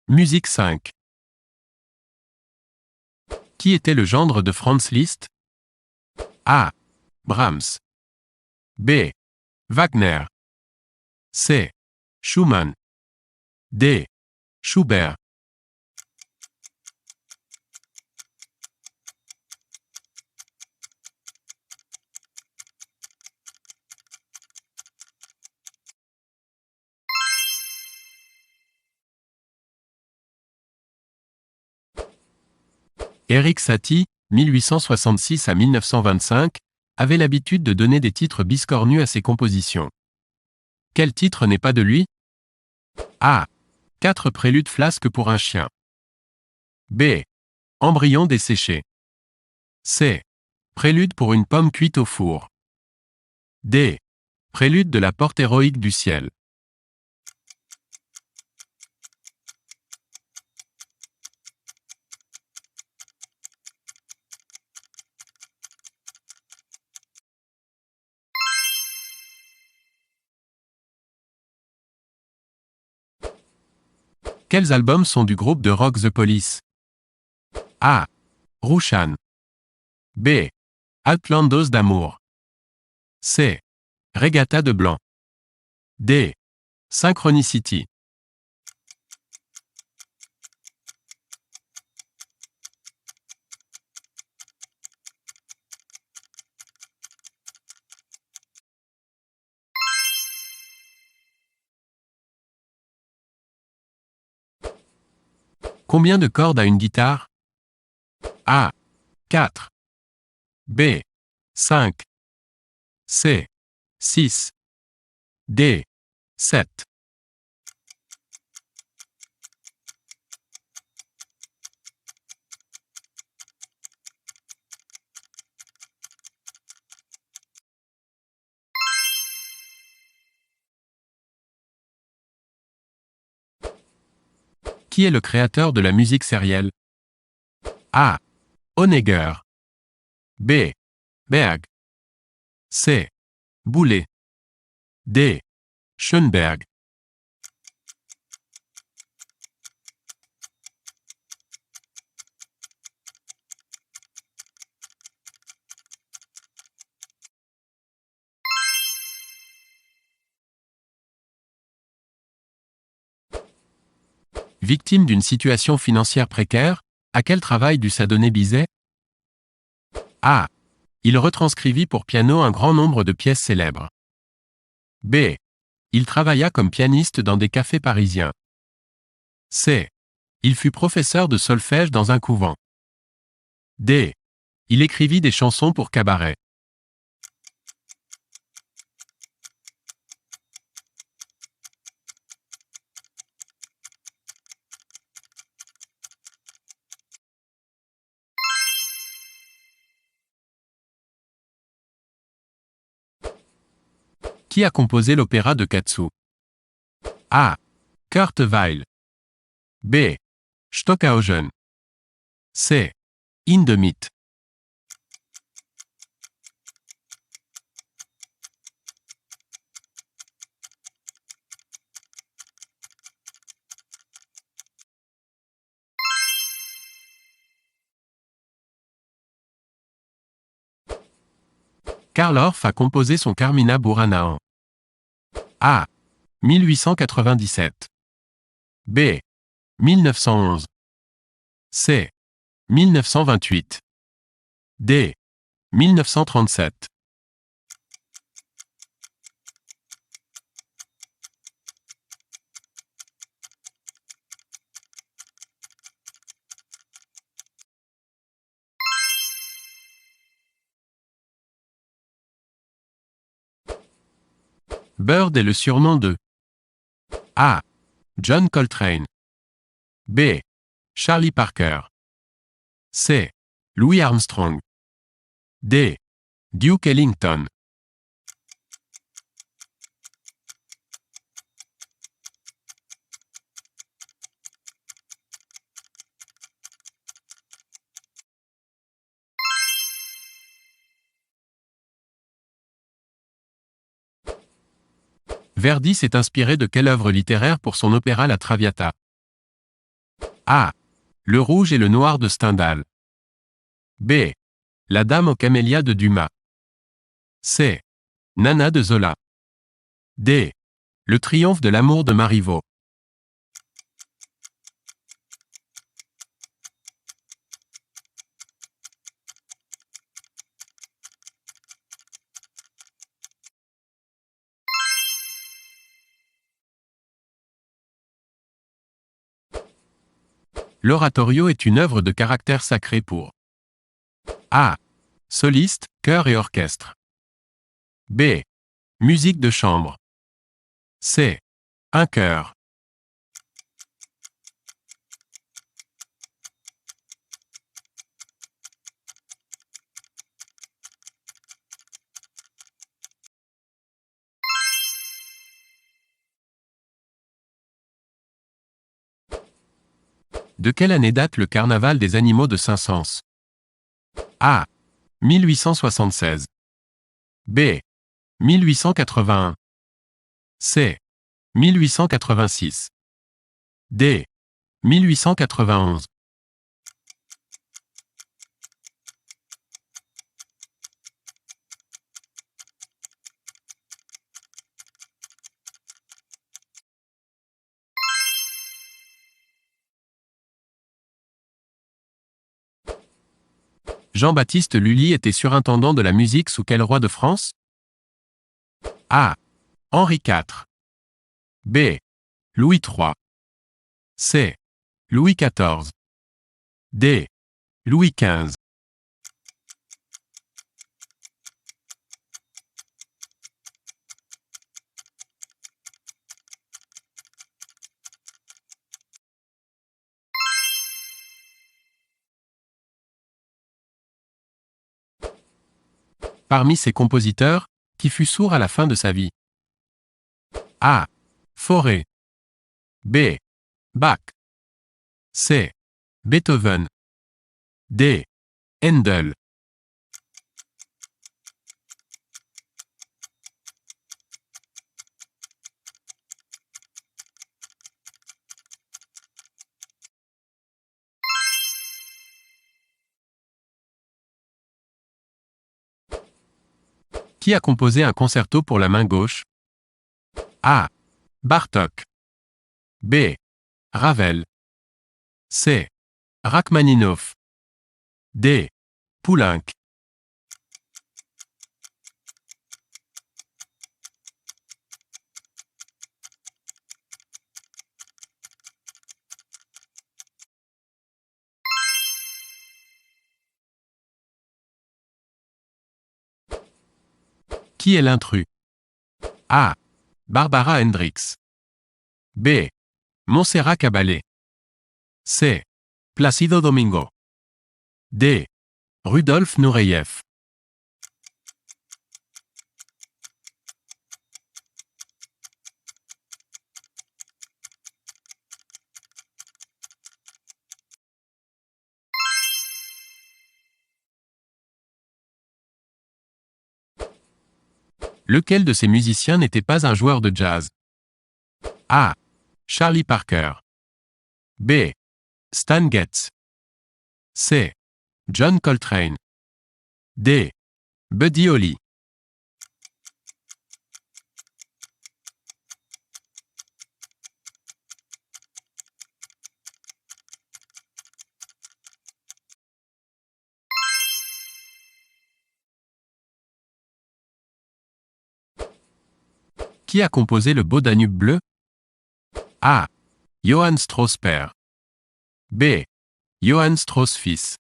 Musique 5. Qui était le gendre de Franz Liszt? A. Brahms. B. Wagner. C. Schumann. D. Schubert. Erik Satie, 1866 à 1925, avait l'habitude de donner des titres biscornus à ses compositions. Quel titre n'est pas de lui? A. 4 préludes flasques pour un chien. B. Embryon desséché. C. Prélude pour une pomme cuite au four. D. Prélude de la porte héroïque du ciel. Quels albums sont du groupe de rock The Police? A. Rushan. B. Altlandos d'amour. C. Regatta de blanc. D. Synchronicity. Combien de cordes a une guitare? A. 4. B. 5. C. 6. D. 7. Qui est le créateur de la musique sérielle? A. Honegger. B. Berg. C. Boulez. D. Schoenberg. Victime d'une situation financière précaire, à quel travail dut s'adonner Bizet? A. Il retranscrivit pour piano un grand nombre de pièces célèbres. B. Il travailla comme pianiste dans des cafés parisiens. C. Il fut professeur de solfège dans un couvent. D. Il écrivit des chansons pour cabaret. Qui a composé l'opéra de Katsu? A. Kurt Weill. B. Stockhausen. C. Hindemith. Karl Orff a composé son Carmina Burana en A. 1897. B. 1911. C. 1928. D. 1937. Bird est le surnom de A. John Coltrane. B. Charlie Parker. C. Louis Armstrong. D. Duke Ellington. Verdi s'est inspiré de quelle œuvre littéraire pour son opéra La Traviata? A. Le rouge et le noir de Stendhal. B. La dame aux camélias de Dumas. C. Nana de Zola. D. Le triomphe de l'amour de Marivaux. L'oratorio est une œuvre de caractère sacré pour A. Soliste, chœur et orchestre. B. Musique de chambre. C. Un chœur. De quelle année date le carnaval des animaux de Saint-Saëns? A. 1876. B. 1881. C. 1886. D. 1891. Jean-Baptiste Lully était surintendant de la musique sous quel roi de France? A. Henri IV. B. Louis III. C. Louis XIV. D. Louis XV. Parmi ces compositeurs, qui fut sourd à la fin de sa vie? A. Fauré. B. Bach. C. Beethoven. D. Handel. Qui a composé un concerto pour la main gauche? A. Bartók. B. Ravel. C. Rachmaninoff. D. Poulenc. Qui est l'intrus? A. Barbara Hendricks. B. Montserrat Caballé. C. Plácido Domingo. D. Rudolf Nureyev. Lequel de ces musiciens n'était pas un joueur de jazz? A. Charlie Parker. B. Stan Getz. C. John Coltrane. D. Buddy Holly. Qui a composé le Beau Danube bleu? A. Johann Strauss père. B. Johann Strauss fils.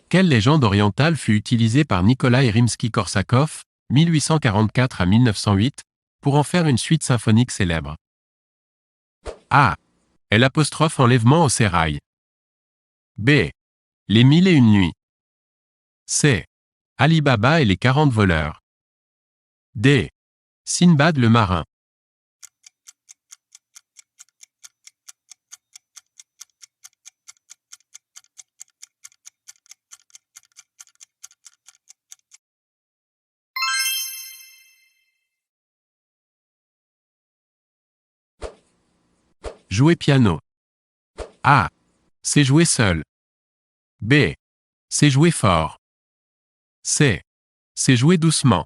Quelle légende orientale fut utilisée par Nikolai Rimsky-Korsakov, 1844 à 1908, pour en faire une suite symphonique célèbre? A. L'enlèvement au sérail. B. Les 1001 nuits. C. Ali Baba et les 40 voleurs. D. Sinbad le marin. Jouer piano. A. C'est jouer seul. B. C'est jouer fort. C. C'est jouer doucement.